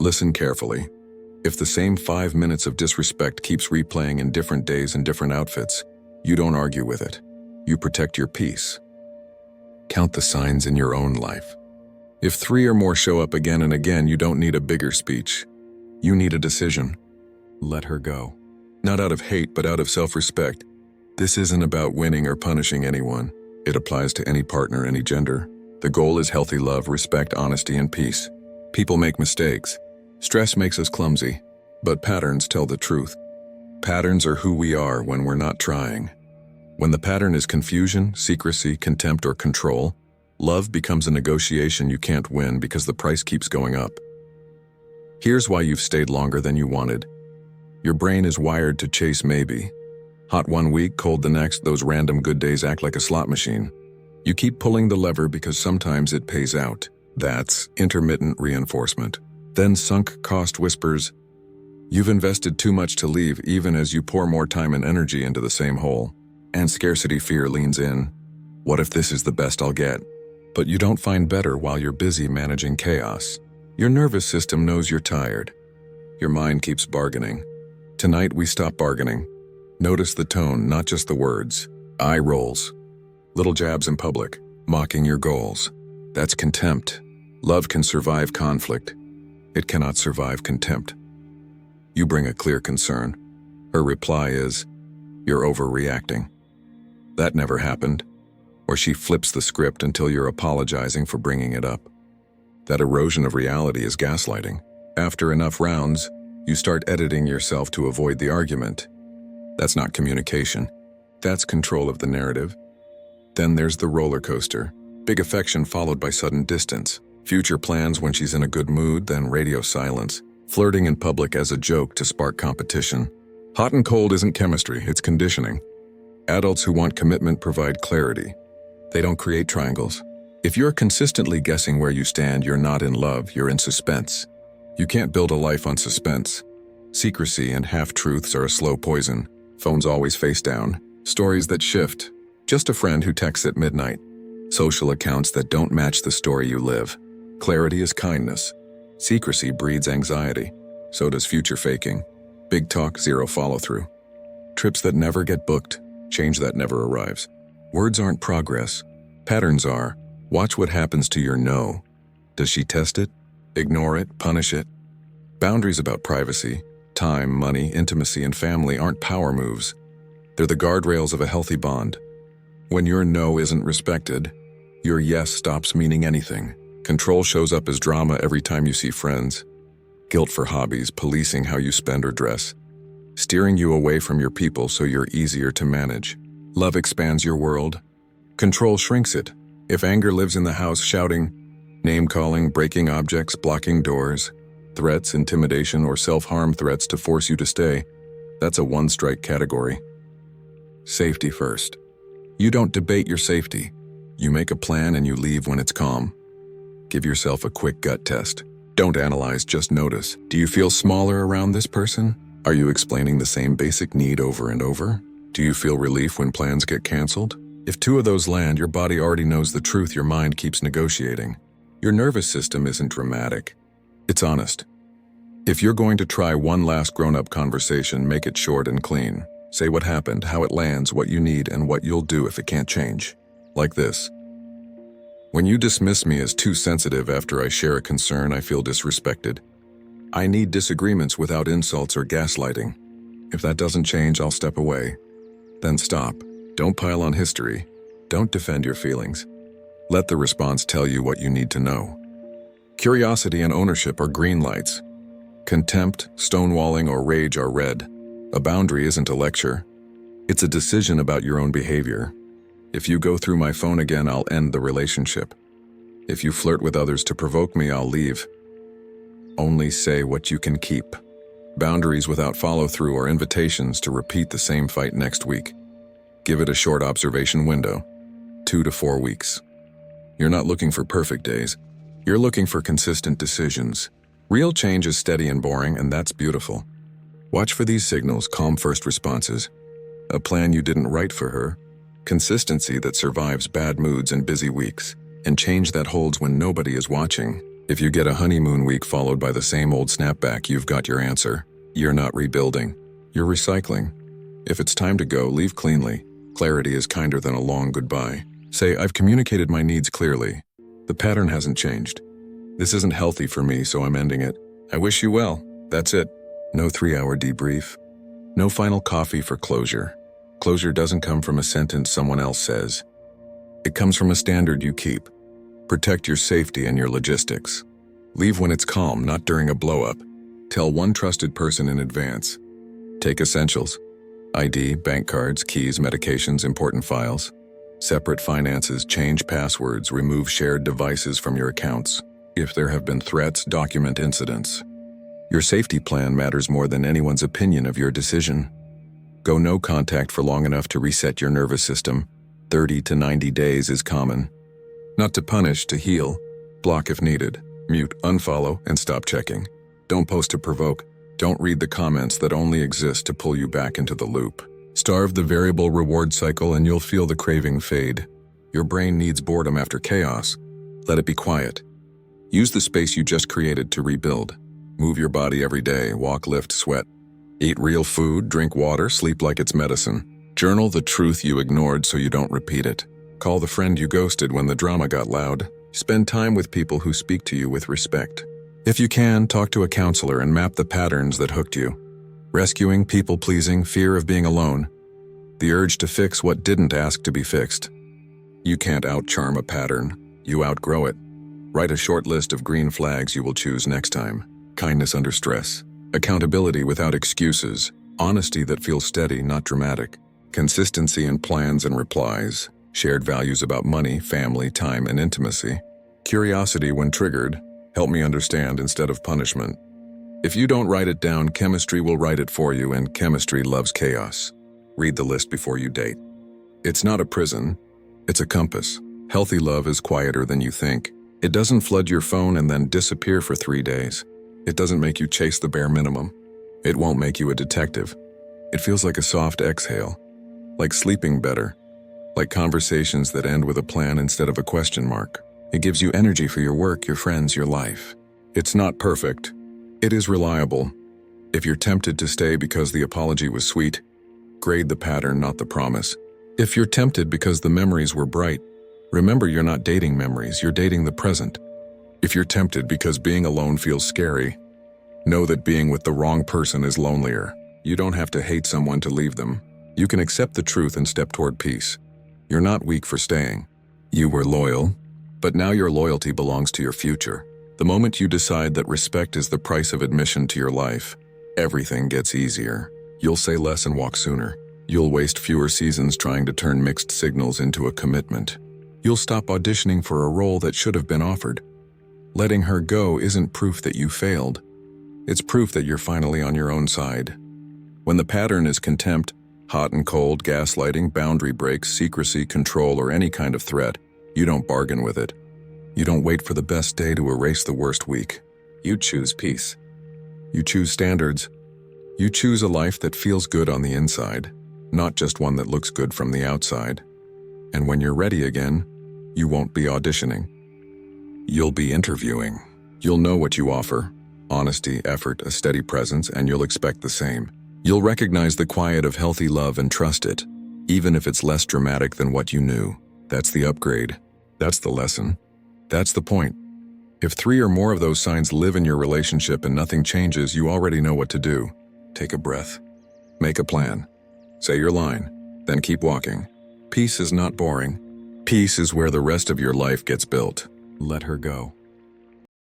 Listen carefully. If the same 5 minutes of disrespect keeps replaying in different days and different outfits, you don't argue with it. You protect your peace. Count the signs in your own life. If 3 or more show up again and again, you don't need a bigger speech. You need a decision. Let her go. Not out of hate, but out of self-respect. This isn't about winning or punishing anyone. It applies to any partner, any gender. The goal is healthy love, respect, honesty, and peace. People make mistakes. Stress makes us clumsy, but patterns tell the truth. Patterns are who we are when we're not trying. When the pattern is confusion, secrecy, contempt, or control, love becomes a negotiation you can't win because the price keeps going up. Here's why you've stayed longer than you wanted. Your brain is wired to chase maybe. Hot one week, cold the next, those random good days act like a slot machine. You keep pulling the lever because sometimes it pays out. That's intermittent reinforcement. Then sunk cost whispers, you've invested too much to leave, even as you pour more time and energy into the same hole. And scarcity fear leans in. What if this is the best I'll get? But you don't find better while you're busy managing chaos. Your nervous system knows you're tired. Your mind keeps bargaining. Tonight we stop bargaining. Notice the tone, not just the words. Eye rolls. Little jabs in public, mocking your goals. That's contempt. Love can survive conflict. It cannot survive contempt. You bring a clear concern. Her reply is, you're overreacting. That never happened. Or she flips the script until you're apologizing for bringing it up. That erosion of reality is gaslighting. After enough rounds, you start editing yourself to avoid the argument. That's not communication. That's control of the narrative. Then there's the roller coaster. Big affection followed by sudden distance. Future plans when she's in a good mood, then radio silence. Flirting in public as a joke to spark competition. Hot and cold isn't chemistry, it's conditioning. Adults who want commitment provide clarity. They don't create triangles. If you're consistently guessing where you stand, you're not in love, you're in suspense. You can't build a life on suspense. Secrecy and half-truths are a slow poison. Phones always face down. Stories that shift. Just a friend who texts at midnight. Social accounts that don't match the story you live. Clarity is kindness. Secrecy breeds anxiety. So does future faking. Big talk, zero follow-through. Trips that never get booked. Change that never arrives. Words aren't progress. Patterns are. Watch what happens to your no. Does she test it? Ignore it? Punish it? Boundaries about privacy, time, money, intimacy, and family aren't power moves. They're the guardrails of a healthy bond. When your no isn't respected, your yes stops meaning anything. Control shows up as drama every time you see friends. Guilt for hobbies, policing how you spend or dress. Steering you away from your people so you're easier to manage. Love expands your world. Control shrinks it. If anger lives in the house, shouting, name-calling, breaking objects, blocking doors, threats, intimidation, or self-harm threats to force you to stay, that's a one-strike category. Safety first. You don't debate your safety. You make a plan and you leave when it's calm. Give yourself a quick gut test. Don't analyze, just notice. Do you feel smaller around this person? Are you explaining the same basic need over and over? Do you feel relief when plans get canceled? If 2 of those land, your body already knows the truth, your mind keeps negotiating. Your nervous system isn't dramatic. It's honest. If you're going to try one last grown-up conversation, make it short and clean. Say what happened, how it lands, what you need, and what you'll do if it can't change. Like this. When you dismiss me as too sensitive after I share a concern, I feel disrespected. I need disagreements without insults or gaslighting. If that doesn't change, I'll step away. Then stop. Don't pile on history. Don't defend your feelings. Let the response tell you what you need to know. Curiosity and ownership are green lights. Contempt, stonewalling, or rage are red. A boundary isn't a lecture. It's a decision about your own behavior. If you go through my phone again, I'll end the relationship. If you flirt with others to provoke me, I'll leave. Only say what you can keep. Boundaries without follow-through or invitations to repeat the same fight next week. Give it a short observation window, 2 to 4 weeks. You're not looking for perfect days. You're looking for consistent decisions. Real change is steady and boring, and that's beautiful. Watch for these signals: calm first responses, a plan you didn't write for her, consistency that survives bad moods and busy weeks, and change that holds when nobody is watching. If you get a honeymoon week followed by the same old snapback, you've got your answer. You're not rebuilding. You're recycling. If it's time to go, leave cleanly. Clarity is kinder than a long goodbye. Say, I've communicated my needs clearly. The pattern hasn't changed. This isn't healthy for me, so I'm ending it. I wish you well. That's it. No 3-hour debrief. No final coffee for closure. Closure doesn't come from a sentence someone else says. It comes from a standard you keep. Protect your safety and your logistics. Leave when it's calm, not during a blow-up. Tell one trusted person in advance. Take essentials. ID, bank cards, keys, medications, important files. Separate finances, change passwords, remove shared devices from your accounts. If there have been threats, document incidents. Your safety plan matters more than anyone's opinion of your decision. Go no contact for long enough to reset your nervous system. 30 to 90 days is common. Not to punish, to heal. Block if needed. Mute, unfollow, and stop checking. Don't post to provoke. Don't read the comments that only exist to pull you back into the loop. Starve the variable reward cycle and you'll feel the craving fade. Your brain needs boredom after chaos. Let it be quiet. Use the space you just created to rebuild. Move your body every day, walk, lift, sweat. Eat real food, drink water, sleep like it's medicine. Journal the truth you ignored so you don't repeat it. Call the friend you ghosted when the drama got loud. Spend time with people who speak to you with respect. If you can, talk to a counselor and map the patterns that hooked you. Rescuing, people-pleasing, fear of being alone. The urge to fix what didn't ask to be fixed. You can't out-charm a pattern. You outgrow it. Write a short list of green flags you will choose next time. Kindness under stress. Accountability without excuses. Honesty that feels steady, not dramatic. Consistency in plans and replies. Shared values about money, family, time, and intimacy. Curiosity when triggered. Help me understand instead of punishment. If you don't write it down, chemistry will write it for you, and chemistry loves chaos. Read the list before you date. It's not a prison. It's a compass. Healthy love is quieter than you think. It doesn't flood your phone and then disappear for 3 days. It doesn't make you chase the bare minimum. It won't make you a detective. It feels like a soft exhale. Like sleeping better. Like conversations that end with a plan instead of a question mark. It gives you energy for your work, your friends, your life. It's not perfect. It is reliable. If you're tempted to stay because the apology was sweet, grade the pattern, not the promise. If you're tempted because the memories were bright, remember you're not dating memories, you're dating the present. If you're tempted because being alone feels scary, know that being with the wrong person is lonelier. You don't have to hate someone to leave them. You can accept the truth and step toward peace. You're not weak for staying. You were loyal, but now your loyalty belongs to your future. The moment you decide that respect is the price of admission to your life, everything gets easier. You'll say less and walk sooner. You'll waste fewer seasons trying to turn mixed signals into a commitment. You'll stop auditioning for a role that should have been offered. Letting her go isn't proof that you failed. It's proof that you're finally on your own side. When the pattern is contempt, hot and cold, gaslighting, boundary breaks, secrecy, control, or any kind of threat, you don't bargain with it. You don't wait for the best day to erase the worst week. You choose peace. You choose standards. You choose a life that feels good on the inside, not just one that looks good from the outside. And when you're ready again, you won't be auditioning. You'll be interviewing. You'll know what you offer. Honesty, effort, a steady presence, and you'll expect the same. You'll recognize the quiet of healthy love and trust it, even if it's less dramatic than what you knew. That's the upgrade. That's the lesson. That's the point. If 3 or more of those signs live in your relationship and nothing changes, you already know what to do. Take a breath. Make a plan. Say your line. Then keep walking. Peace is not boring. Peace is where the rest of your life gets built. Let her go.